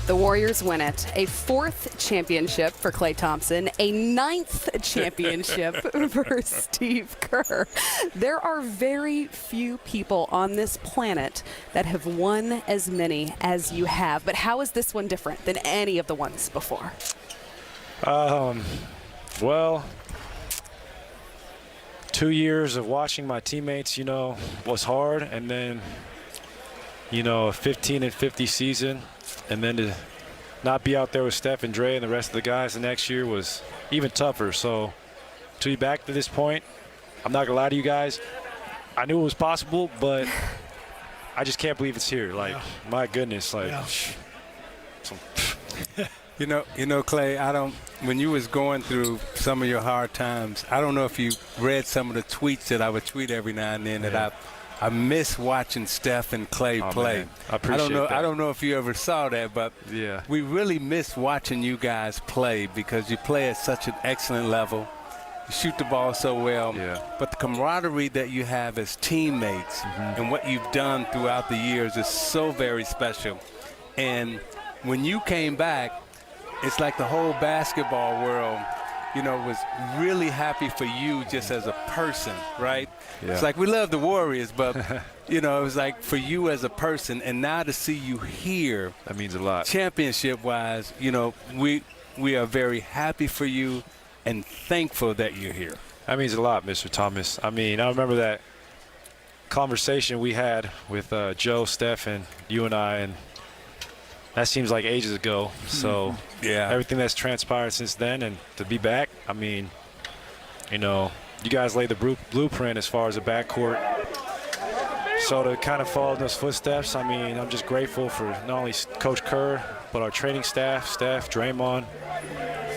The Warriors win it. A 4th championship for Klay Thompson, a 9th championship for Steve Kerr. There are very few people on this planet that have won as many as you have. But how is this one different than any of the ones before? Well, 2 years of watching my teammates, was hard. And then, a 15-50 season. And then to not be out there with Steph and Dre and the rest of the guys the next year was even tougher. So to be back to this point, I'm not going to lie to you guys, I knew it was possible, but I just can't believe it's here. My goodness, You know, Klay, when you was going through some of your hard times, I don't know if you read some of the tweets that I would tweet every now and then that I miss watching Steph and Klay play. Man. I appreciate that. I don't know if you ever saw that, but we really miss watching you guys play because you play at such an excellent level. You shoot the ball so well. Yeah. But the camaraderie that you have as teammates and what you've done throughout the years is so very special. And when you came back, it's like the whole basketball world, was really happy for you just as a person, right? Yeah. It's like we love the Warriors, but, it was like for you as a person. And now to see you here. That means a lot. Championship-wise, we are very happy for you and thankful that you're here. That means a lot, Mr. Thomas. I remember that conversation we had with Joe, Steph, and you and I, and that seems like ages ago. So everything that's transpired since then, and to be back, you guys laid the blueprint as far as the backcourt. So to kind of follow in those footsteps, I'm just grateful for not only Coach Kerr, but our training staff, Steph, Draymond.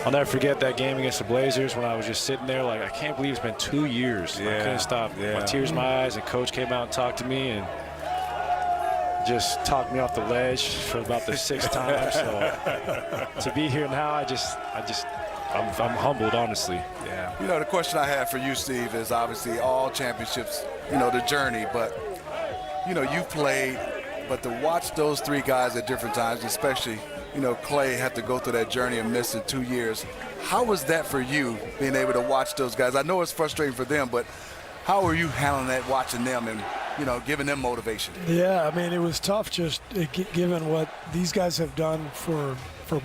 I'll never forget that game against the Blazers when I was just sitting there I can't believe it's been 2 years. I couldn't stop my tears in my eyes, and Coach came out and talked to me and just talked me off the ledge for about the 6th time. So to be here now, I'm humbled, honestly. Yeah. The question I have for you, Steve, is obviously all championships, the journey, but, you've played, but to watch those 3 guys at different times, especially, Klay had to go through that journey of missing 2 years. How was that for you, being able to watch those guys? I know it's frustrating for them, but how are you handling that, watching them and, giving them motivation? Yeah, it was tough just given what these guys have done for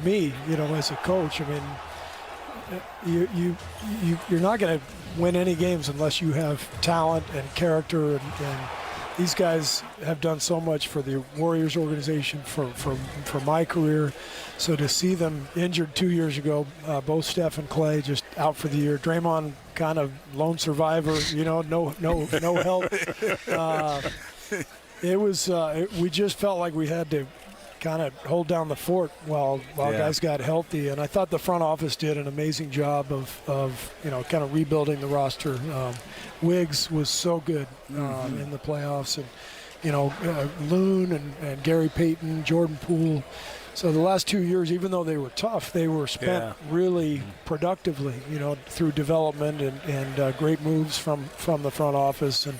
me, as a coach. You're not going to win any games unless you have talent and character, and these guys have done so much for the Warriors organization, for my career. So to see them injured 2 years ago, both Steph and Klay just out for the year. Draymond kind of lone survivor, no help. We just felt like we had to kind of hold down the fort while guys got healthy, and I thought the front office did an amazing job of kind of rebuilding the roster. Wiggs was so good in the playoffs, and Loon and Gary Payton, Jordan Poole. So the last 2 years, even though they were tough, they were spent really productively, through development and great moves from the front office. And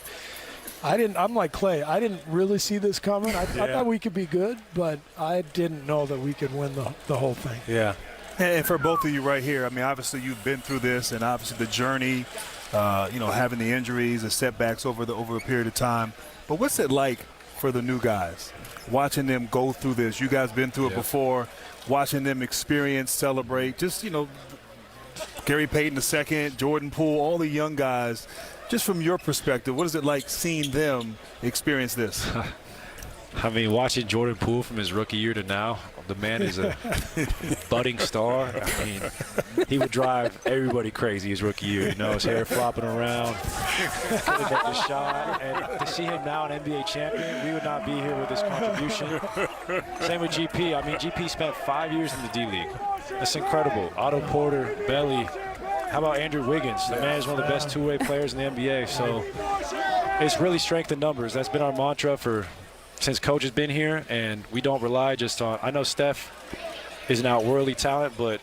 I'm like Klay. I didn't really see this coming. I thought we could be good, but I didn't know that we could win the whole thing. Yeah. And for both of you right here, obviously you've been through this, and obviously the journey, having the injuries, the setbacks over a period of time. But what's it like for the new guys, watching them go through this? You guys been through it before, watching them experience, celebrate, just, Gary Payton II, Jordan Poole, all the young guys. Just from your perspective, what is it like seeing them experience this? Watching Jordan Poole from his rookie year to now, the man is a budding star. He would drive everybody crazy his rookie year. His hair flopping around, couldn't make a shot. And to see him now an NBA champion, we would not be here with his contribution. Same with GP. GP spent 5 years in the D-League. That's incredible. Otto Porter, Belly. How about Andrew Wiggins? The man is one of the best two-way players in the NBA. So it's really strength in numbers. That's been our mantra since Coach has been here, and we don't rely just on – I know Steph is an outworldly talent, but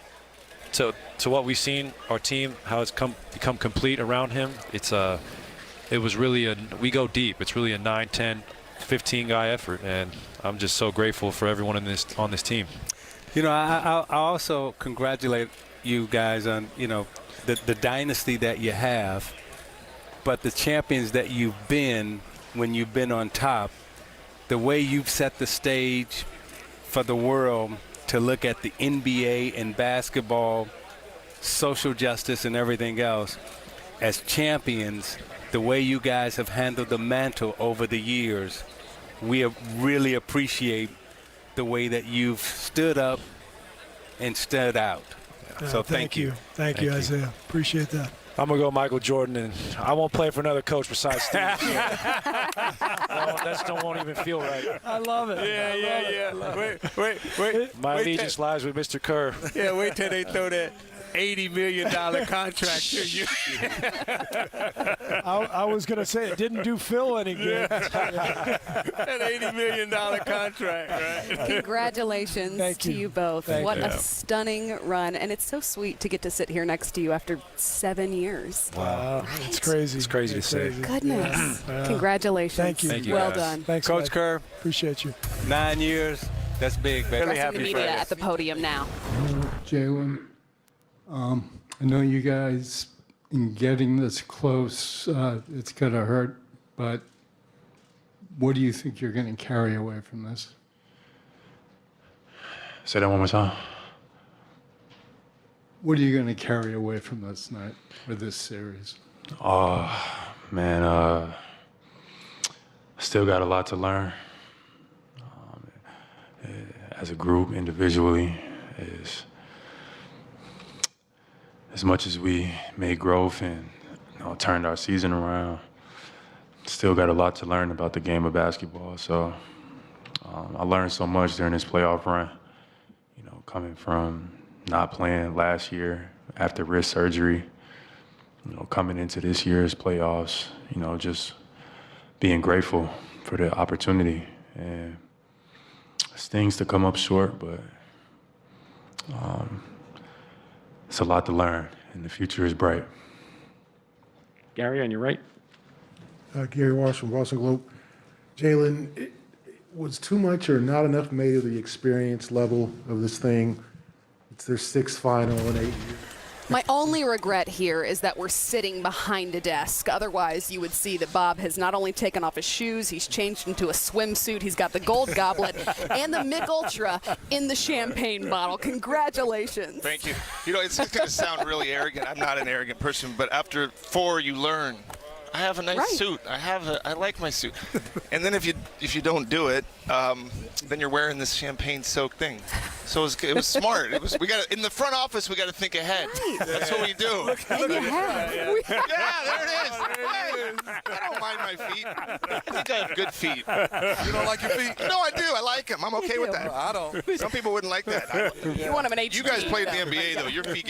to what we've seen, our team, how it's become complete around him, it was really we go deep. It's really a 9, 10, 15 guy effort, and I'm just so grateful for everyone on this team. You know, I also congratulate you guys on, you know, the dynasty that you have, but the champions that you've been when you've been on top, the way you've set the stage for the world to look at the NBA and basketball, social justice and everything else, as champions, the way you guys have handled the mantle over the years, we really appreciate the way that you've stood up and stood out. So thank you. Thank you, Isaiah. Appreciate that. I'm going to go Michael Jordan, and I won't play for another coach besides Steve. That won't even feel right. I love it. Wait. My allegiance lies with Mr. Kerr. Yeah, wait till they throw that $80 million contract to you. I was going to say it didn't do Phil any good. That $80 million contract, right? Congratulations to you both. What a stunning run. And it's so sweet to get to sit here next to you after 7 years. Wow. Right? It's crazy. It's crazy to say. Goodness. Congratulations. Thank you. Thank you, well guys. done. Thanks, Coach Mike. Kerr, Appreciate you. 9 years. That's big, baby. Pressing the media at the podium now. Jalen, I know you guys, in getting this close, it's going to hurt, but what do you think you're going to carry away from this? Say that one more time. What are you going to carry away from this night or this series? Man, still got a lot to learn. As a group, individually, as much as we made growth and turned our season around, still got a lot to learn about the game of basketball. So I learned so much during this playoff run, coming from not playing last year after wrist surgery, coming into this year's playoffs, just being grateful for the opportunity. And it's things to come up short, but it's a lot to learn, and the future is bright. Gary, on your right. Gary Walsh from Boston Globe. Jalen, was too much or not enough made of the experience level of this thing? It's their 6th final in 8 years. My only regret here is that we're sitting behind a desk. Otherwise, you would see that Bob has not only taken off his shoes, he's changed into a swimsuit, he's got the gold goblet and the Mick Ultra in the champagne bottle. Congratulations. Thank you. It's going to sound really arrogant. I'm not an arrogant person, but after 4, you learn. I have a nice suit. I like my suit. And then if you don't do it, then you're wearing this champagne-soaked thing. So it was smart. We got in the front office. We got to think ahead. Right. That's what we do. And you have. Yeah, there it is. Hey, I don't mind my feet. I think I have good feet. You don't like your feet? No, I do. I like them. I'm okay with that. I don't. Some people wouldn't like that. You want them in HD. You guys played in the NBA though. Your feet.